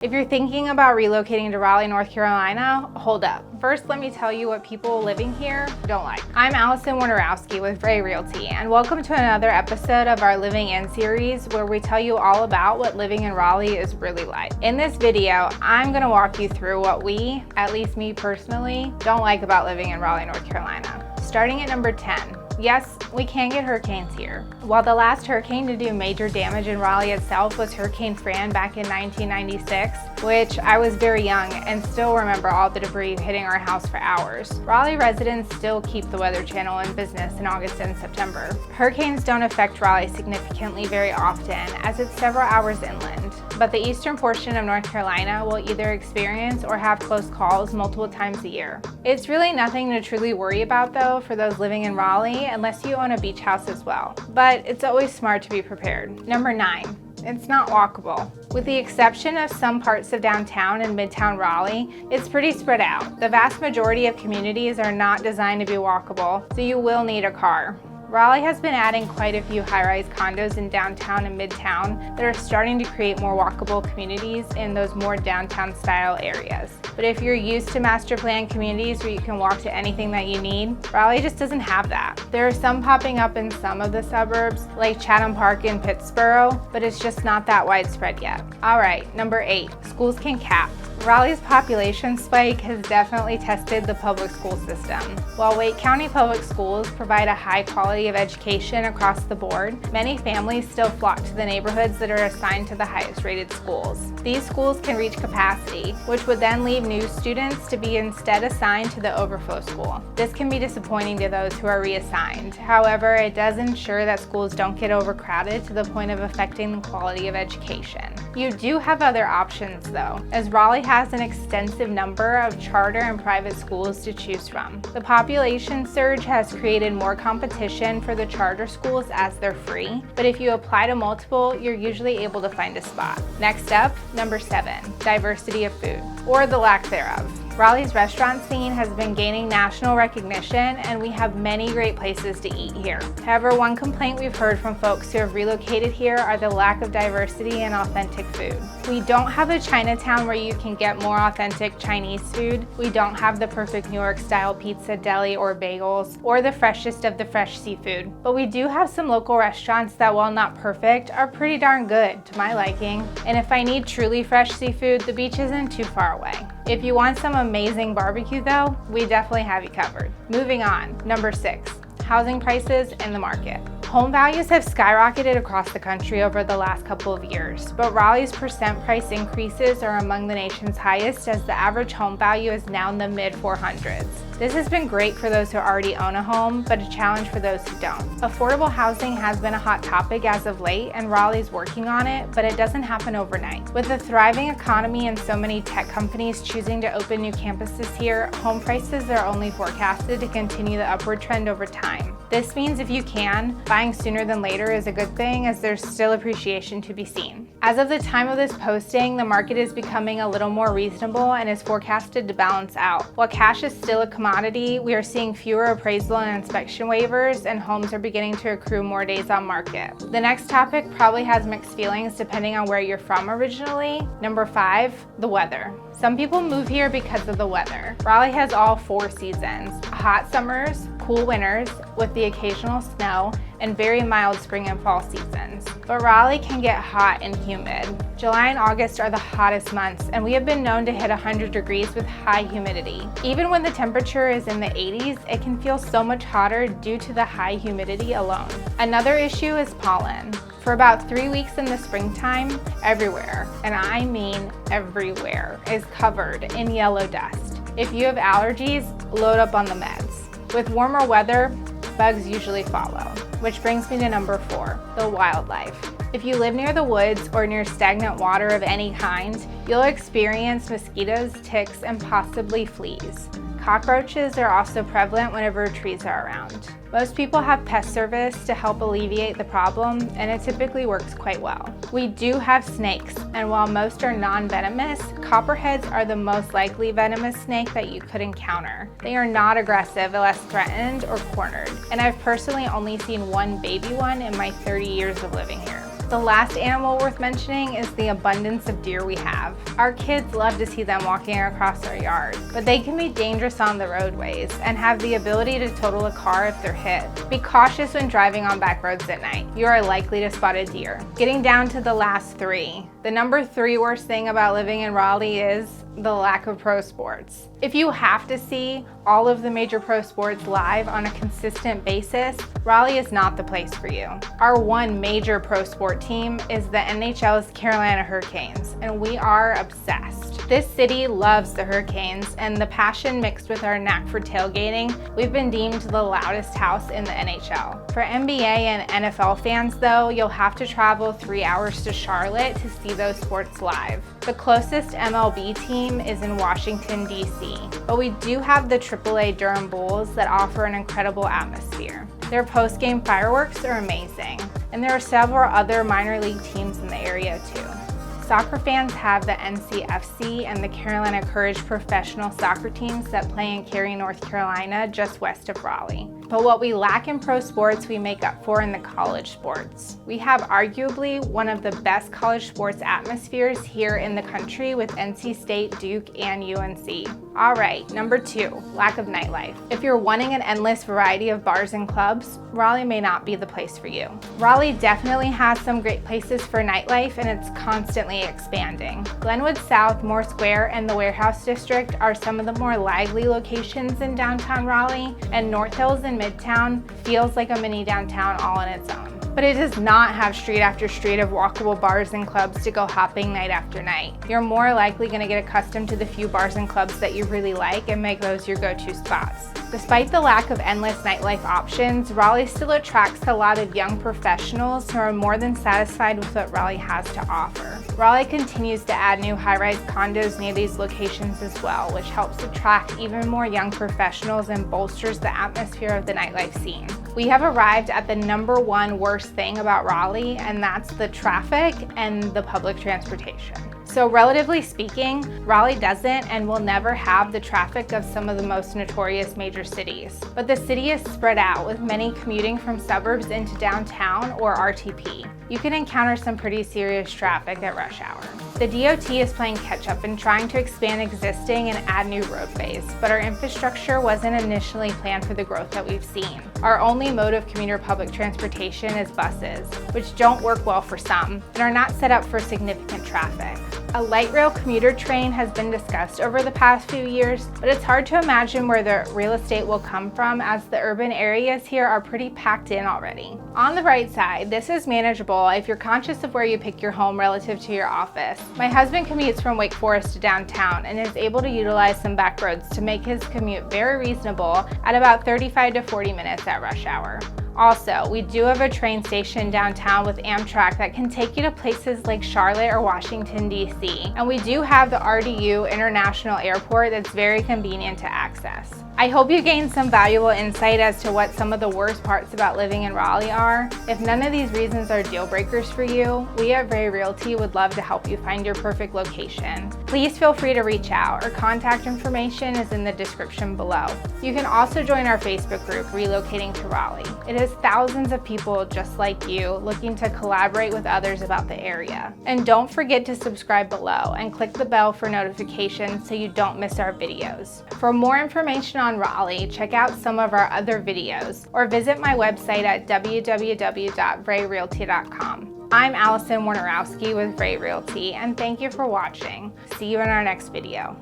If you're thinking about relocating to Raleigh, North Carolina, hold up. First, let me tell you what people living here don't like. I'm Allison Warnowski with Realty, and welcome to another episode of our Living In series where we tell you all about what living in Raleigh is really like. In this video, I'm gonna walk you through what we, at least me personally, don't like about living in Raleigh, North Carolina. Starting at number 10. Yes, we can get hurricanes here. While the last hurricane to do major damage in Raleigh itself was Hurricane Fran back in 1996, which I was very young and still remember all the debris hitting our house for hours. Raleigh residents still keep the Weather Channel in business in August and September. Hurricanes don't affect Raleigh significantly very often, as it's several hours inland, but the eastern portion of North Carolina will either experience or have close calls multiple times a year. It's really nothing to truly worry about though for those living in Raleigh, unless you own a beach house as well. But it's always smart to be prepared. Number 9. It's not walkable. With the exception of some parts of downtown and midtown Raleigh, it's pretty spread out. The vast majority of communities are not designed to be walkable, so you will need a car. Raleigh has been adding quite a few high-rise condos in downtown and midtown that are starting to create more walkable communities in those more downtown style areas. But if you're used to master plan communities where you can walk to anything that you need, Raleigh just doesn't have that. There are some popping up in some of the suburbs, like Chatham Park in Pittsboro, but it's just not that widespread yet. All right, number 8, schools can cap. Raleigh's population spike has definitely tested the public school system. While Wake County Public Schools provide a high quality of education across the board, many families still flock to the neighborhoods that are assigned to the highest rated schools. These schools can reach capacity, which would then leave new students to be instead assigned to the overflow school. This can be disappointing to those who are reassigned. However, it does ensure that schools don't get overcrowded to the point of affecting the quality of education. You do have other options though, as Raleigh has an extensive number of charter and private schools to choose from. The population surge has created more competition for the charter schools as they're free, but if you apply to multiple, you're usually able to find a spot. Next up, number 7, diversity of food, or the lack thereof. Raleigh's restaurant scene has been gaining national recognition, and we have many great places to eat here. However, one complaint we've heard from folks who have relocated here are the lack of diversity and authentic food. We don't have a Chinatown where you can get more authentic Chinese food. We don't have the perfect New York style pizza, deli, or bagels, or the freshest of the fresh seafood. But we do have some local restaurants that, while not perfect, are pretty darn good to my liking. And if I need truly fresh seafood, the beach isn't too far away. If you want some amazing barbecue though, we definitely have you covered. Moving on, number 6, housing prices and the market. Home values have skyrocketed across the country over the last couple of years, but Raleigh's percent price increases are among the nation's highest, as the average home value is now in the mid 400s. This has been great for those who already own a home, but a challenge for those who don't. Affordable housing has been a hot topic as of late, and Raleigh's working on it, but it doesn't happen overnight. With a thriving economy and so many tech companies choosing to open new campuses here, home prices are only forecasted to continue the upward trend over time. This means if you can, buying sooner than later is a good thing, as there's still appreciation to be seen. As of the time of this posting, the market is becoming a little more reasonable and is forecasted to balance out. While cash is still a commodity, we are seeing fewer appraisal and inspection waivers, and homes are beginning to accrue more days on market. The next topic probably has mixed feelings depending on where you're from originally. Number 5, the weather. Some people move here because of the weather. Raleigh has all 4 seasons: hot summers, cool winters with the occasional snow, and very mild spring and fall seasons. But Raleigh can get hot and humid. July and August are the hottest months, and we have been known to hit 100 degrees with high humidity. Even when the temperature is in the 80s, it can feel so much hotter due to the high humidity alone. Another issue is pollen. For about 3 weeks in the springtime, everywhere, and I mean everywhere, is covered in yellow dust. If you have allergies, load up on the meds. With warmer weather, bugs usually follow. Which brings me to number 4, the wildlife. If you live near the woods or near stagnant water of any kind, you'll experience mosquitoes, ticks, and possibly fleas. Cockroaches are also prevalent whenever trees are around. Most people have pest service to help alleviate the problem, and it typically works quite well. We do have snakes, and while most are non-venomous, copperheads are the most likely venomous snake that you could encounter. They are not aggressive unless threatened or cornered, and I've personally only seen one baby one in my 30 years of living here. The last animal worth mentioning is the abundance of deer we have. Our kids love to see them walking across our yard, but they can be dangerous on the roadways and have the ability to total a car if they're hit. Be cautious when driving on back roads at night. You are likely to spot a deer. Getting down to the last three. The number 3 worst thing about living in Raleigh is the lack of pro sports. If you have to see all of the major pro sports live on a consistent basis, Raleigh is not the place for you. Our one major pro sport team is the NHL's Carolina Hurricanes, and we are obsessed. This city loves the Hurricanes, and the passion mixed with our knack for tailgating, we've been deemed the loudest house in the NHL. For NBA and NFL fans though, you'll have to travel 3 hours to Charlotte to see those sports live. The closest MLB team is in Washington, D.C., but we do have the AAA Durham Bulls that offer an incredible atmosphere. Their post-game fireworks are amazing, and there are several other minor league teams in the area too. Soccer fans have the NCFC and the Carolina Courage professional soccer teams that play in Cary, North Carolina, just west of Raleigh. But what we lack in pro sports, we make up for in the college sports. We have arguably one of the best college sports atmospheres here in the country with NC State, Duke, and UNC. All right, number 2, lack of nightlife. If you're wanting an endless variety of bars and clubs, Raleigh may not be the place for you. Raleigh definitely has some great places for nightlife, and it's constantly expanding. Glenwood South, Moore Square, and the Warehouse District are some of the more lively locations in downtown Raleigh, and North Hills and Midtown feels like a mini downtown all on its own. But it does not have street after street of walkable bars and clubs to go hopping night after night. You're more likely going to get accustomed to the few bars and clubs that you really like and make those your go-to spots. Despite the lack of endless nightlife options, Raleigh still attracts a lot of young professionals who are more than satisfied with what Raleigh has to offer. Raleigh continues to add new high-rise condos near these locations as well, which helps attract even more young professionals and bolsters the atmosphere of the nightlife scene. We have arrived at the number 1 worst thing about Raleigh, and that's the traffic and the public transportation. So relatively speaking, Raleigh doesn't and will never have the traffic of some of the most notorious major cities. But the city is spread out, with many commuting from suburbs into downtown or RTP. You can encounter some pretty serious traffic at rush hour. The DOT is playing catch up and trying to expand existing and add new roadways, but our infrastructure wasn't initially planned for the growth that we've seen. Our only mode of commuter public transportation is buses, which don't work well for some and are not set up for significant traffic. A light rail commuter train has been discussed over the past few years, but it's hard to imagine where the real estate will come from, as the urban areas here are pretty packed in already. On the bright side, this is manageable if you're conscious of where you pick your home relative to your office. My husband commutes from Wake Forest to downtown and is able to utilize some back roads to make his commute very reasonable at about 35 to 40 minutes at rush hour. Also, we do have a train station downtown with Amtrak that can take you to places like Charlotte or Washington, D.C. And we do have the RDU International Airport that's very convenient to access. I hope you gained some valuable insight as to what some of the worst parts about living in Raleigh are. If none of these reasons are deal breakers for you, we at Ray Realty would love to help you find your perfect location. Please feel free to reach out. Our contact information is in the description below. You can also join our Facebook group, Relocating to Raleigh. It is thousands of people just like you looking to collaborate with others about the area. And don't forget to subscribe below and click the bell for notifications so you don't miss our videos. For more information on Raleigh, check out some of our other videos or visit my website at www.rayrealty.com. I'm Allison Warnowski with Ray Realty, and thank you for watching. See you in our next video.